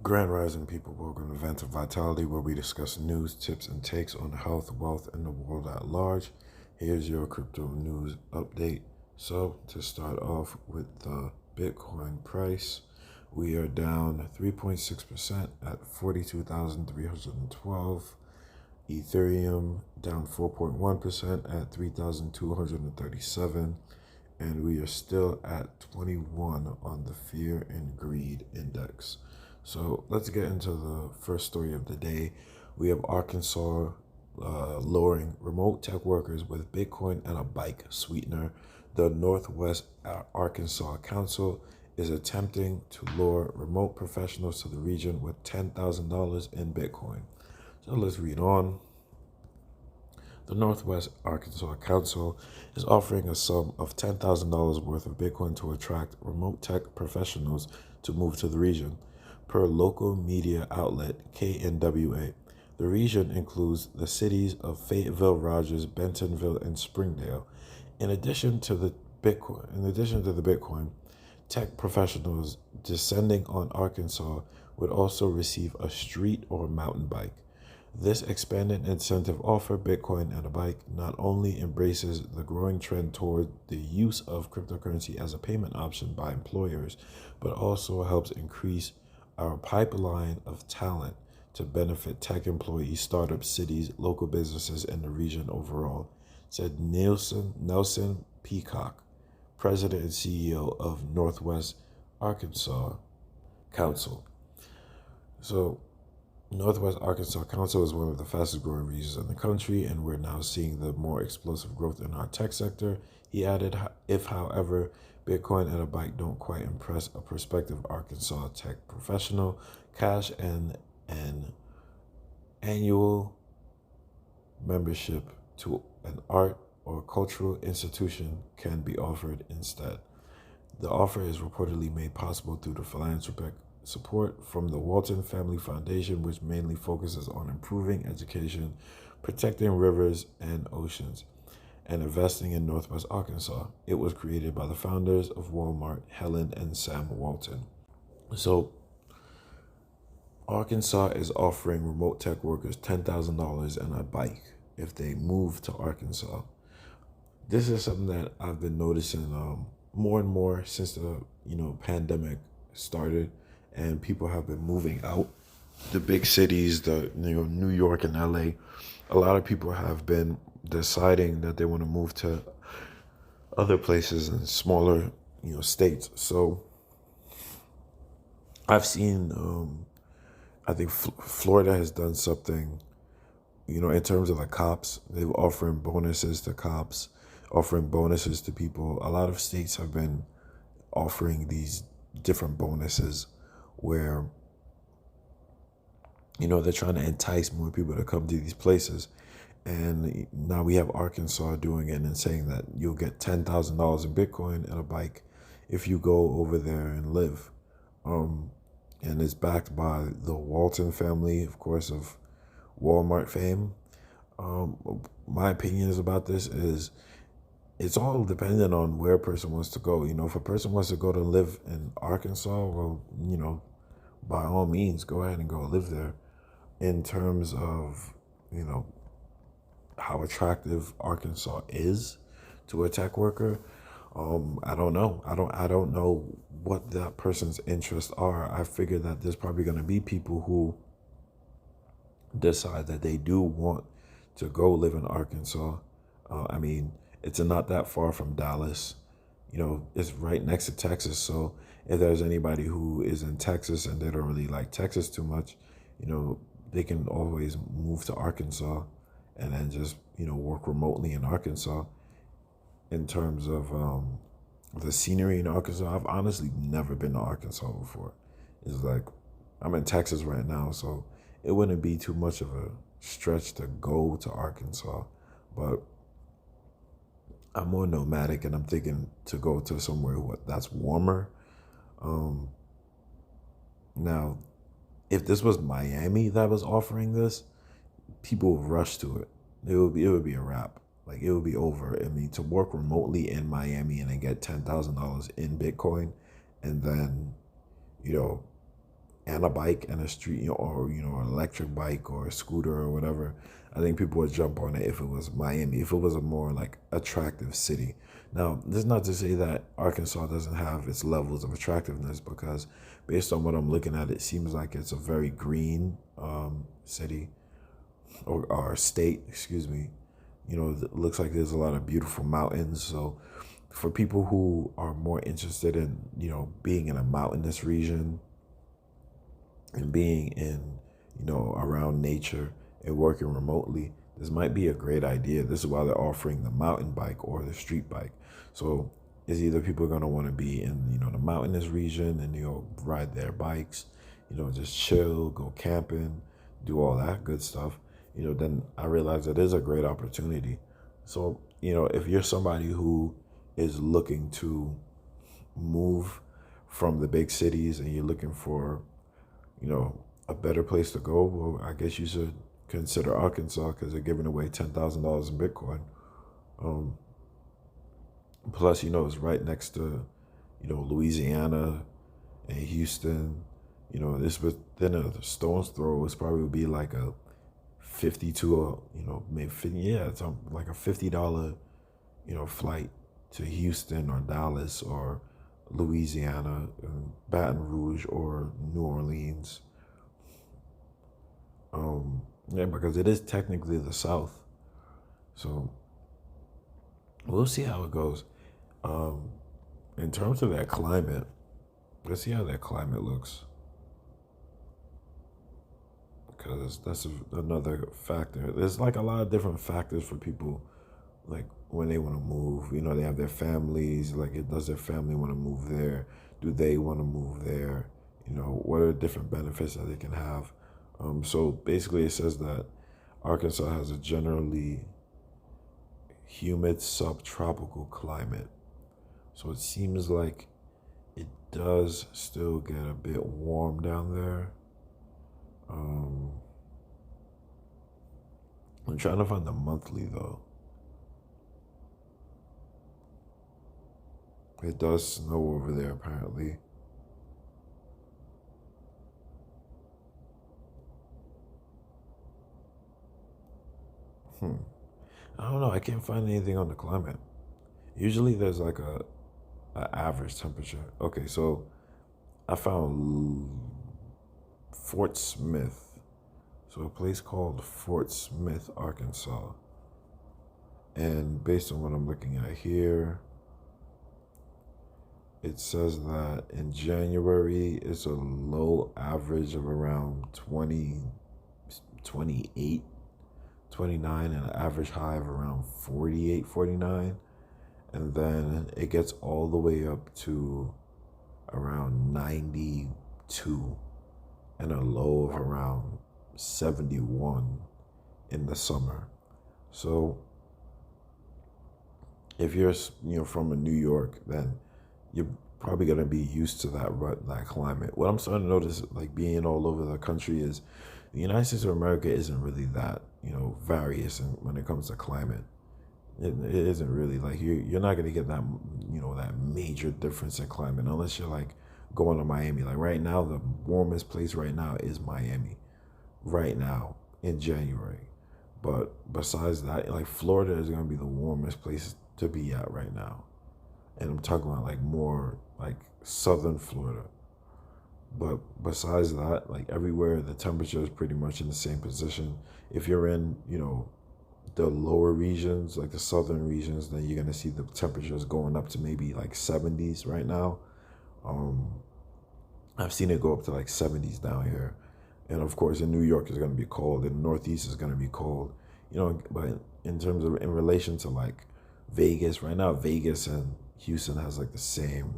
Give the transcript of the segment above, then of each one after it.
Grand Rising people, welcome to Event of Vitality, where we discuss news, tips, and takes on health, wealth, and the world at large. Here's your crypto news update. So, to start off with the Bitcoin price, we are down 3.6% at 42,312. Ethereum down 4.1% at 3,237. And we are still at 21 on the Fear and Greed Index. So let's get into the first story of the day. We have Arkansas lowering remote tech workers with Bitcoin and a bike sweetener. The Northwest Arkansas Council is attempting to lure remote professionals to the region with $10,000 in Bitcoin. So let's read on. The Northwest Arkansas Council is offering a sum of $10,000 worth of Bitcoin to attract remote tech professionals to move to the region, per local media outlet KNWA. The region includes the cities of Fayetteville, Rogers, Bentonville, and Springdale. In addition to the Bitcoin, tech professionals descending on Arkansas would also receive a street or mountain bike. This expanded incentive offer, Bitcoin and a bike, not only embraces the growing trend toward the use of cryptocurrency as a payment option by employers, but also helps increase our pipeline of talent to benefit tech employees, startups, cities, local businesses, and the region overall, said Nelson Peacock, President and CEO of Northwest Arkansas Council. So, Northwest Arkansas Council is one of the fastest growing regions in the country, and we're now seeing the more explosive growth in our tech sector. He added, if, however, Bitcoin and a bike don't quite impress a prospective Arkansas tech professional, cash and an annual membership to an art or cultural institution can be offered instead. The offer is reportedly made possible through the philanthropic support from the Walton Family Foundation, which mainly focuses on improving education, protecting rivers and oceans, and investing in Northwest Arkansas. It was created by the founders of Walmart, Helen and Sam Walton. So, Arkansas is offering remote tech workers $10,000 and a bike if they move to Arkansas. This is something that I've been noticing more and more since the pandemic started, and people have been moving out. The big cities, New York and LA, a lot of people have been deciding that they want to move to other places in smaller, states. So I've seen, I think Florida has done something, in terms of the cops. They're offering bonuses to cops, offering bonuses to people. A lot of states have been offering these different bonuses where, they're trying to entice more people to come to these places. And now we have Arkansas doing it and saying that you'll get $10,000 in Bitcoin and a bike if you go over there and live. And it's backed by the Walton family, of course, of Walmart fame. My opinions about this is it's all dependent on where a person wants to go. If a person wants to go to live in Arkansas, well, by all means, go ahead and go live there. In terms of, how attractive Arkansas is to a tech worker, I don't know. I don't know what that person's interests are. I figure that there's probably going to be people who decide that they do want to go live in Arkansas. It's not that far from Dallas. It's right next to Texas. So if there's anybody who is in Texas and they don't really like Texas too much, they can always move to Arkansas and then just, work remotely in Arkansas. In terms of the scenery in Arkansas, I've honestly never been to Arkansas before. It's like, I'm in Texas right now, so it wouldn't be too much of a stretch to go to Arkansas. But I'm more nomadic, and I'm thinking to go to somewhere that's warmer. Now, if this was Miami that was offering this, people would rush to it. It would be a wrap. Like, it would be over. To work remotely in Miami and then get $10,000 in Bitcoin, and then, and a bike and a street, or an electric bike or a scooter or whatever, I think people would jump on it if it was Miami, if it was a more like attractive city. Now, this is not to say that Arkansas doesn't have its levels of attractiveness, because based on what I'm looking at, it seems like it's a very green city, or state, excuse me. It looks like there's a lot of beautiful mountains. So for people who are more interested in, being in a mountainous region and being in, around nature and working remotely, this might be a great idea. This is why they're offering the mountain bike or the street bike. So it's either people are going to want to be in, the mountainous region and, ride their bikes, just chill, go camping, do all that good stuff. Then I realize it is a great opportunity. So, if you're somebody who is looking to move from the big cities and you're looking for, a better place to go, well, I guess you should consider Arkansas, because they're giving away $10,000 in Bitcoin. Plus, it's right next to, Louisiana and Houston. This within a stone's throw. It's probably would be like a 50 to maybe 50, it's like a $50, flight to Houston or Dallas or Louisiana, Baton Rouge or New Orleans. Because it is technically the South. So we'll see how it goes. In terms of that climate, let's see how that climate looks. Because that's another factor. There's like a lot of different factors for people, like when they want to move. They have their families. Like, does their family want to move there? Do they want to move there? What are the different benefits that they can have? So basically, it says that Arkansas has a generally humid subtropical climate. So it seems like it does still get a bit warm down there. I'm trying to find the monthly though. It does snow over there apparently. I don't know. I can't find anything on the climate. Usually there's like a average temperature. Okay, so I found Fort Smith. So a place called Fort Smith, Arkansas. And based on what I'm looking at here, it says that in January it's a low average of around 20, 28, 29, and an average high of around 48, 49. And then it gets all the way up to around 92 and a low of around 71 in the summer. So if you're from New York, then you're probably going to be used to that climate. What I'm starting to notice, like being all over the country, is the United States of America isn't really that various when it comes to climate. It isn't really like you're not going to get that that major difference in climate unless you're like going to Miami. Like right now, the warmest place right now is Miami, right now in January. But besides that, like Florida is going to be the warmest place to be at right now, and I'm talking about like more like southern Florida. But besides that, like everywhere, the temperature is pretty much in the same position. If you're in, the lower regions, like the southern regions, then you're going to see the temperatures going up to maybe like 70s right now. I've seen it go up to like 70s down here. And of course, in New York, it's going to be cold. In the Northeast, is going to be cold. But in terms of, in relation to like Vegas, right now, Vegas and Houston has like the same,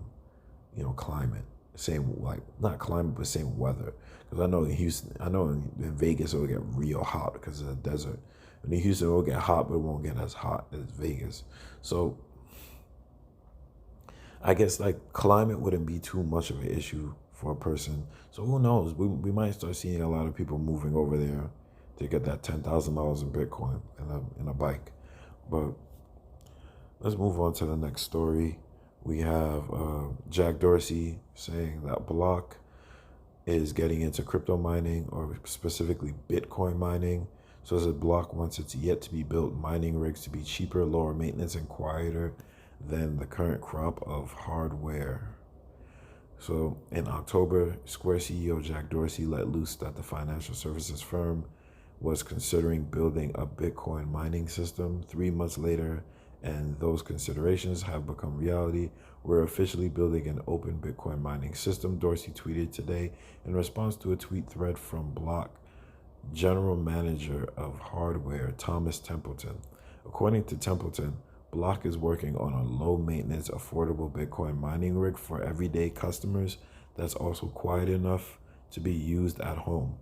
climate. Same, like, not climate, but same weather. Because I know in Houston, in Vegas, it'll get real hot because it's a desert. And in Houston, it'll get hot, but it won't get as hot as Vegas. So I guess like climate wouldn't be too much of an issue for a person. So who knows? We might start seeing a lot of people moving over there to get that $10,000 in Bitcoin in a bike. But let's move on to the next story. We have Jack Dorsey saying that Block is getting into crypto mining, or specifically Bitcoin mining. So as a Block wants its yet to be built mining rigs to be cheaper, lower maintenance, and quieter than the current crop of hardware. So in October, Square CEO Jack Dorsey let loose that the financial services firm was considering building a Bitcoin mining system. 3 months later, and those considerations have become reality. We're officially building an open Bitcoin mining system, Dorsey tweeted today in response to a tweet thread from Block General Manager of Hardware, Thomas Templeton. According to Templeton, Block is working on a low-maintenance, affordable Bitcoin mining rig for everyday customers that's also quiet enough to be used at home.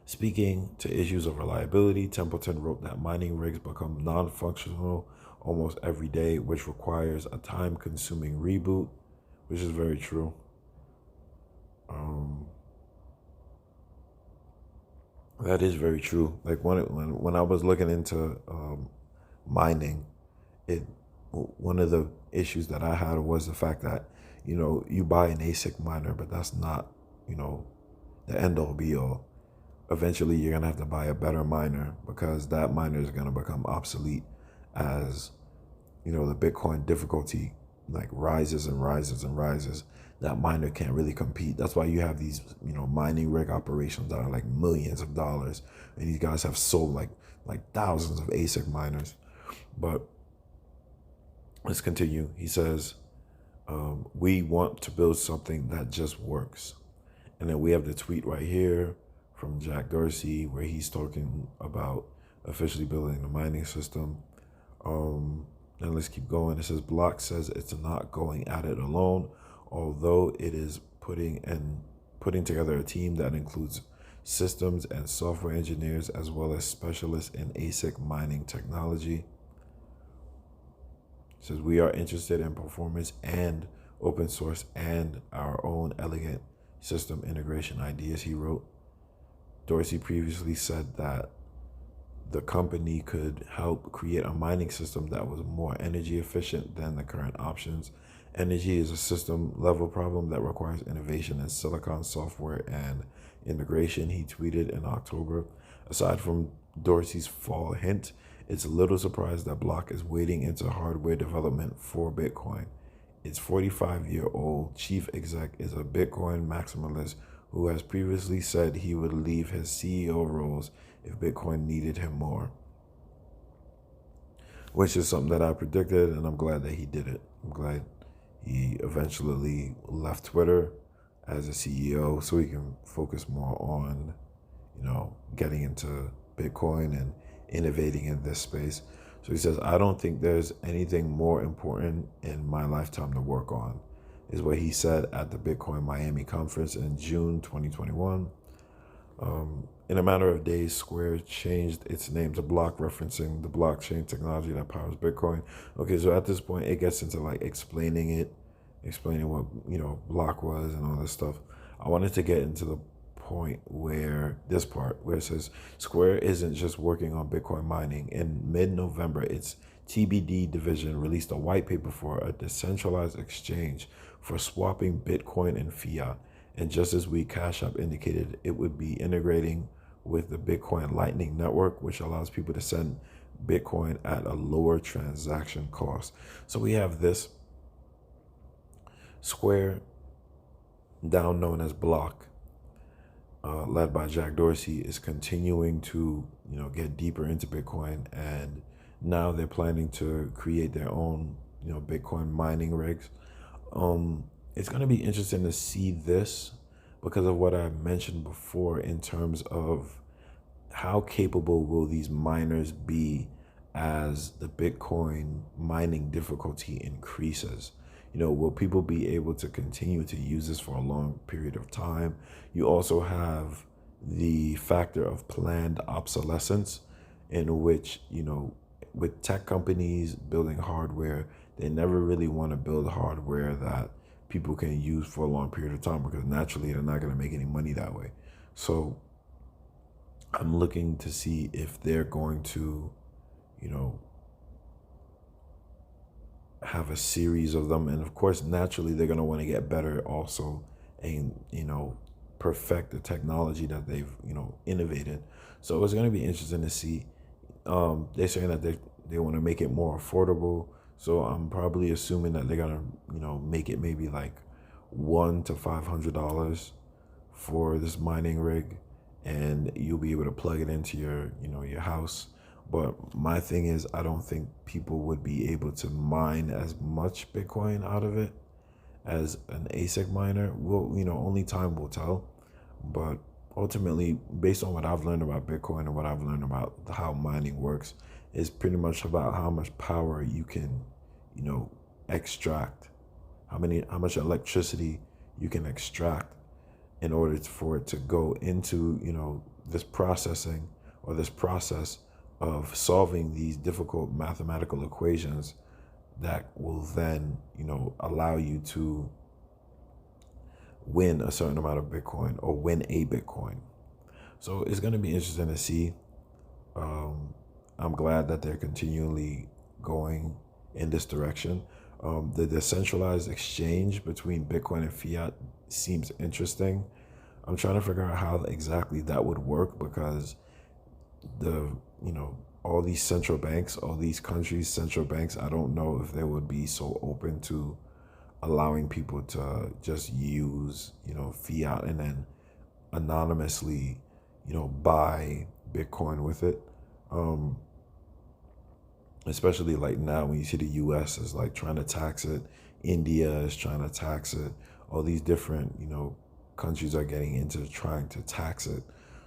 Speaking to issues of reliability, Templeton wrote that mining rigs become non-functional almost every day, which requires a time-consuming reboot, which is very true. That is very true. Like when I was looking into mining, one of the issues that I had was the fact that you buy an ASIC miner, but that's not the end all be all. Eventually, you're gonna have to buy a better miner, because that miner is gonna become obsolete as the Bitcoin difficulty like rises and rises and rises. That miner can't really compete. That's why you have these mining rig operations that are like millions of dollars, and these guys have sold like thousands of ASIC miners. But let's continue. He says, we want to build something that just works. And then we have the tweet right here from Jack Dorsey where he's talking about officially building the mining system. And let's keep going. It says, Block says it's not going at it alone, although it is putting together a team that includes systems and software engineers as well as specialists in ASIC mining technology. It says, we are interested in performance and open source and our own elegant system integration ideas, he wrote. Dorsey previously said that the company could help create a mining system that was more energy efficient than the current options. Energy is a system level problem that requires innovation in silicon software and integration, he tweeted in October. Aside from Dorsey's fall hint, it's little surprise that Block is wading into hardware development for Bitcoin. Its 45-year-old chief exec is a Bitcoin maximalist who has previously said he would leave his CEO roles if Bitcoin needed him more, which is something that I predicted, and I'm glad that he did it. I'm glad he eventually left Twitter as a CEO so he can focus more on, getting into Bitcoin and innovating in this space. So he says, I don't think there's anything more important in my lifetime to work on, is what he said at the Bitcoin Miami conference in June 2021. In a matter of days, Square changed its name to Block, referencing the blockchain technology that powers Bitcoin. Okay, so at this point, it gets into like explaining what Block was and all this stuff. I wanted to get into the point where it says Square isn't just working on Bitcoin mining. In mid-November, its TBD division released a white paper for a decentralized exchange for swapping Bitcoin and Fiat. And just this week, Cash App indicated it would be integrating with the Bitcoin Lightning Network, which allows people to send Bitcoin at a lower transaction cost. So we have this Square, now known as Block, led by Jack Dorsey, is continuing to get deeper into Bitcoin, and now they're planning to create their own Bitcoin mining rigs. It's going to be interesting to see this because of what I mentioned before in terms of how capable will these miners be as the Bitcoin mining difficulty increases. Will people be able to continue to use this for a long period of time? You also have the factor of planned obsolescence, in which, with tech companies building hardware, they never really want to build hardware that people can use for a long period of time, because naturally they're not going to make any money that way. So I'm looking to see if they're going to, have a series of them. And of course, naturally, they're going to want to get better also and, perfect the technology that they've, innovated. So it's going to be interesting to see. They're saying that they want to make it more affordable. So I'm probably assuming that they're gonna, make it maybe like $100 to $500 for this mining rig, and you'll be able to plug it into your house. But my thing is, I don't think people would be able to mine as much Bitcoin out of it as an ASIC miner. Will, only time will tell. But ultimately, based on what I've learned about Bitcoin and what I've learned about how mining works, is pretty much about how much power you can, extract, how much electricity you can extract in order for it to go into, this processing, or this process of solving these difficult mathematical equations that will then, allow you to win a certain amount of Bitcoin, or win a Bitcoin. So it's going to be interesting to see. I'm glad that they're continually going in this direction. The decentralized exchange between Bitcoin and Fiat seems interesting. I'm trying to figure out how exactly that would work, because all these central banks, all these countries' central banks, I don't know if they would be so open to allowing people to just use, fiat, and then anonymously, buy Bitcoin with it. Especially like now when you see the US is like trying to tax it, India is trying to tax it, all these different, countries are getting into trying to tax it.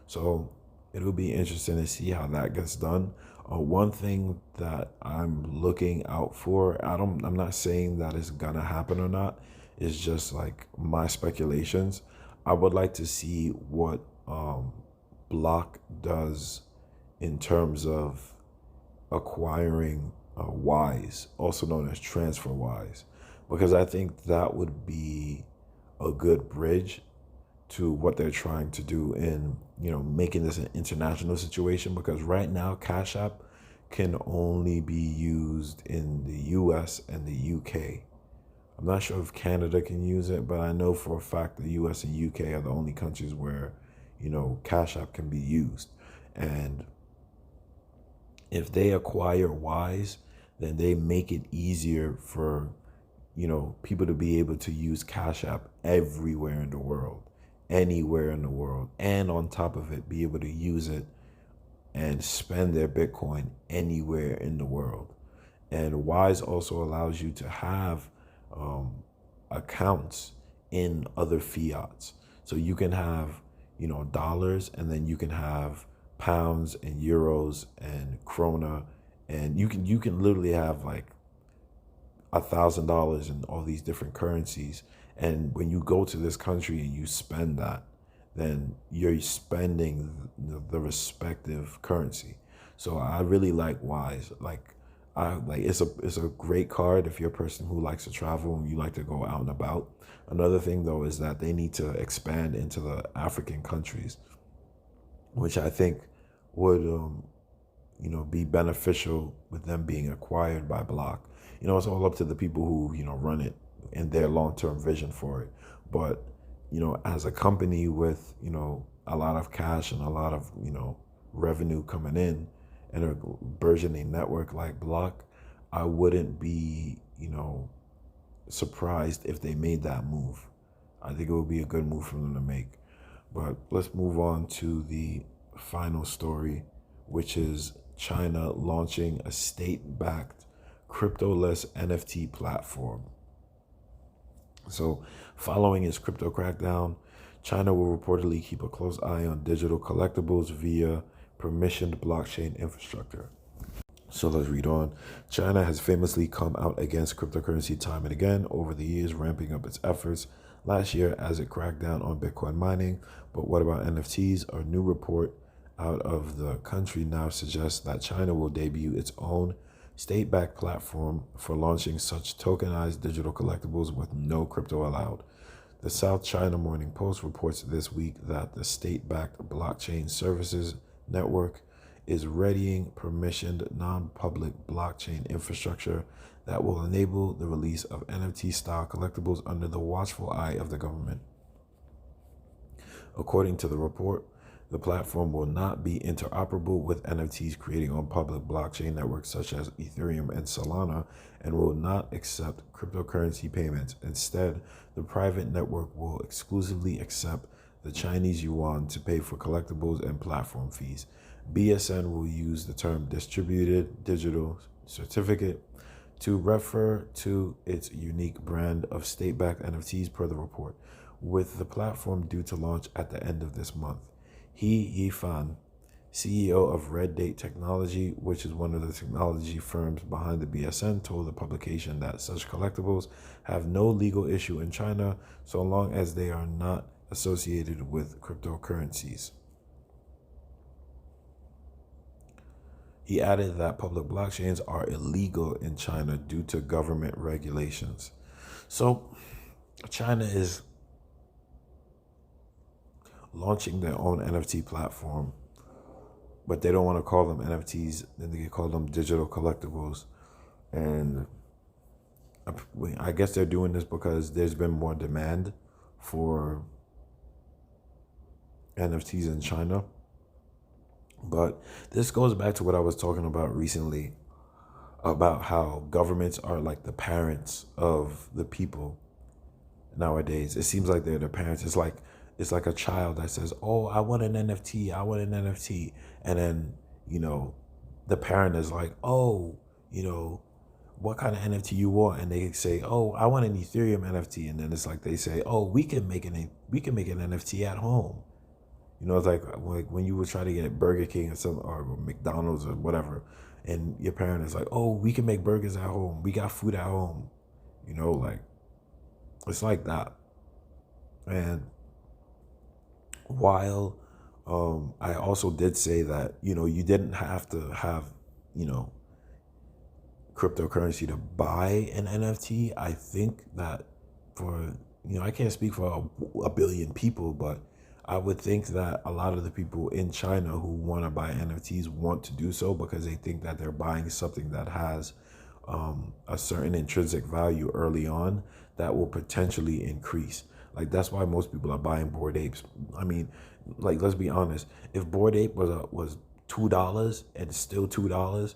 So it'll be interesting to see how that gets done. One thing that I'm looking out for, I'm not saying that it's gonna happen or not. It's just like my speculations. I would like to see what Block does in terms of acquiring Wise, also known as TransferWise, because I think that would be a good bridge to what they're trying to do in, making this an international situation. Because right now, Cash App can only be used in the US and the UK. I'm not sure if Canada can use it, but I know for a fact the US and UK are the only countries where, Cash App can be used. And if they acquire Wise, then they make it easier for, people to be able to use Cash App everywhere in the world, anywhere in the world. And on top of it, be able to use it and spend their Bitcoin anywhere in the world. And Wise also allows you to have accounts in other fiats. So you can have, dollars, and then you can have pounds and euros and krona, and you can literally have like $1,000 in all these different currencies. And when you go to this country and you spend that, then you're spending the respective currency. So I really like Wise. It's a great card if you're a person who likes to travel and you like to go out and about. Another thing though is that they need to expand into the African countries, which I think would be beneficial with them being acquired by Block. It's all up to the people who run it and their long-term vision for it. But as a company with a lot of cash and a lot of revenue coming in, and a burgeoning network like Block, I wouldn't be surprised if they made that move. I think it would be a good move for them to make. But let's move on to the final story, which is China launching a state-backed crypto-less NFT platform. So, following its crypto crackdown, China will reportedly keep a close eye on digital collectibles via permissioned blockchain infrastructure. So let's read on. China has famously come out against cryptocurrency time and again over the years, ramping up its efforts last year as it cracked down on Bitcoin mining. But what about NFTs? A new report out of the country now suggests that China will debut its own state-backed platform for launching such tokenized digital collectibles with no crypto allowed. The South China Morning Post reports this week that the state-backed blockchain services network is readying permissioned non-public blockchain infrastructure that will enable the release of NFT-style collectibles under the watchful eye of the government. According to the report, the platform will not be interoperable with NFTs creating on public blockchain networks such as Ethereum and Solana, and will not accept cryptocurrency payments. Instead, the private network will exclusively accept the Chinese yuan to pay for collectibles and platform fees. BSN will use the term distributed digital certificate to refer to its unique brand of state-backed NFTs per the report, with the platform due to launch at the end of this month. He Yifan, CEO of Red Date Technology, which is one of the technology firms behind the BSN, told the publication that such collectibles have no legal issue in China so long as they are not associated with cryptocurrencies. He added that public blockchains are illegal in China due to government regulations. So China is launching their own NFT platform, but they don't want to call them NFTs. Then they call them digital collectibles. And I guess they're doing this because there's been more demand for NFTs in China. But this goes back to what I was talking about recently about how governments are like the parents of the people nowadays. It seems like they're the parents. It's like a child that says, "Oh, I want an NFT. I want an NFT." And then, the parent is like, "Oh, what kind of NFT you want?" And they say, "Oh, I want an Ethereum NFT." And then it's like they say, "Oh, we can make an NFT at home." It's like when you would try to get Burger King or McDonald's or whatever, and your parent is like, "Oh, we can make burgers at home. We got food at home." It's like that. And while I also did say that, you didn't have to have, cryptocurrency to buy an NFT, I think that I can't speak for a billion people, but I would think that a lot of the people in China who want to buy NFTs want to do so because they think that they're buying something that has a certain intrinsic value early on that will potentially increase. Like, that's why most people are buying Bored Apes. I mean, like, let's be honest. If Bored Ape was $2 and still $2,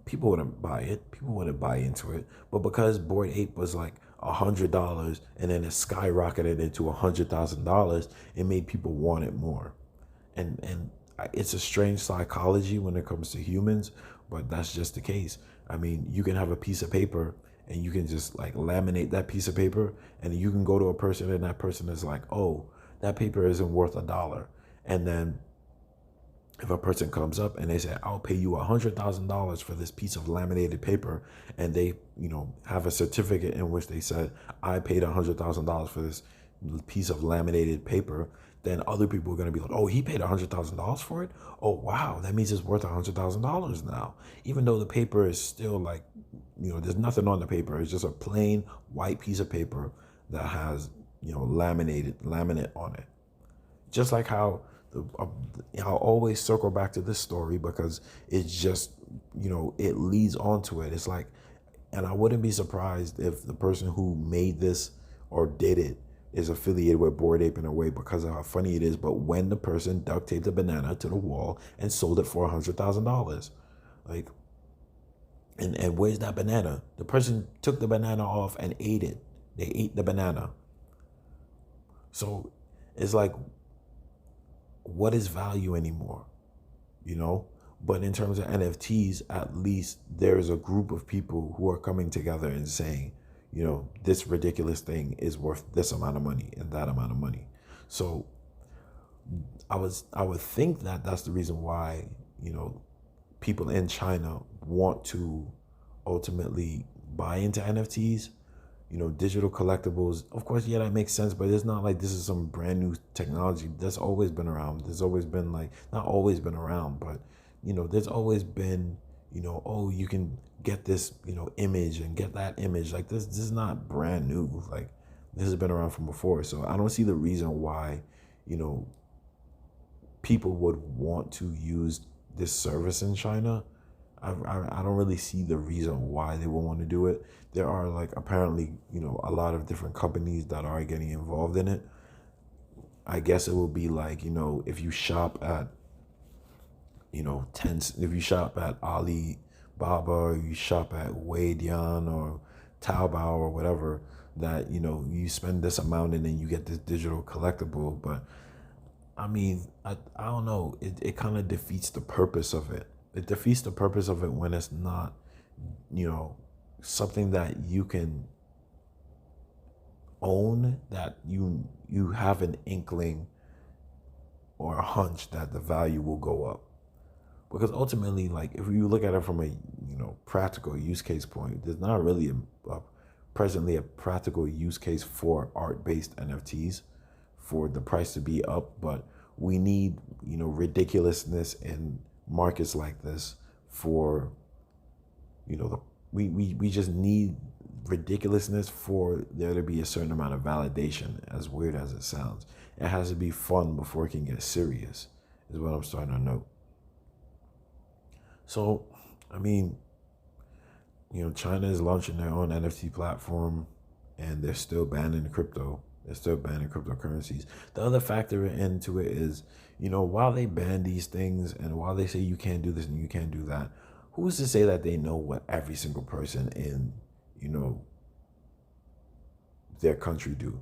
people wouldn't buy it. People wouldn't buy into it. But because Bored Ape was like $100 and then it skyrocketed into $100,000, it made people want it more. And it's a strange psychology when it comes to humans, but that's just the case. I mean, you can have a piece of paper and you can just like laminate that piece of paper, and you can go to a person and that person is like, "Oh, that paper isn't worth $1." And then if a person comes up and they say, "I'll pay you $100,000 for this piece of laminated paper," and they, have a certificate in which they said, "I paid $100,000 for this piece of laminated paper," then other people are going to be like, "Oh, he paid $100,000 for it? Oh, wow, that means it's worth $100,000 now." Even though the paper is still like, there's nothing on the paper. It's just a plain white piece of paper that has, laminate on it. Just like how I'll always circle back to this story because it's just, it leads onto it. It's like, and I wouldn't be surprised if the person who made this or did it is affiliated with Bored Ape in a way because of how funny it is. But when the person duct taped a banana to the wall and sold it for $100,000, like, and where's that banana? The person took the banana off and ate it. They ate the banana. So it's like, what is value anymore? But in terms of NFTs, at least there's a group of people who are coming together and saying, this ridiculous thing is worth this amount of money and that amount of money. So I would think that that's the reason why, people in China want to ultimately buy into NFTs, digital collectibles. Of course, yeah, that makes sense, but it's not like this is some brand new technology. That's always been around. There's always been not always been around, but, there's always been, oh, you can get this, image and get that image. Like this is not brand new. Like, this has been around from before. So I don't see the reason why, people would want to use this service in China. I don't really see the reason why they would want to do it. There are apparently, a lot of different companies that are getting involved in it. I guess it will be like, if you shop at, if you shop at Alibaba, or you shop at Weidian or Taobao or whatever, that, you spend this amount and then you get this digital collectible. But I mean, I don't know. It kind of defeats the purpose of it. It defeats the purpose of it when it's not, you know, something that you can own, that you have an inkling or a hunch that the value will go up. Because ultimately, like, if you look at it from a practical use case point, there's not really presently a practical use case for art-based NFTs for the price to be up. But we need ridiculousness in markets like this for the we just need ridiculousness for there to be a certain amount of validation. As weird as it sounds, it has to be fun before it can get serious, is what I'm starting to note. So, I mean, China is launching their own NFT platform, and they're still banning crypto. They're still banning cryptocurrencies. The other factor into it is, while they ban these things and while they say you can't do this and you can't do that, who's to say that they know what every single person in, their country do?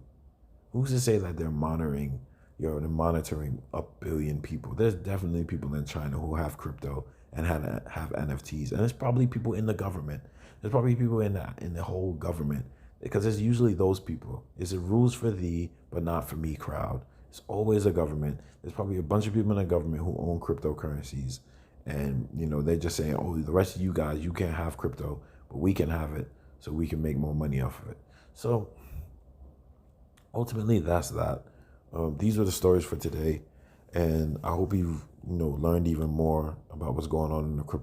Who's to say that they're monitoring, they're monitoring a billion people? There's definitely people in China who have crypto and have NFTs, and it's probably people in the government. There's probably people in the whole government, because it's usually those people. It's a rules for thee, but not for me crowd. It's always a government. There's probably a bunch of people in the government who own cryptocurrencies, and they're just saying, oh, the rest of you guys, you can't have crypto, but we can have it, so we can make more money off of it. So ultimately, that's that. These were the stories for today, and I hope you've learned even more about what's going on in the crypto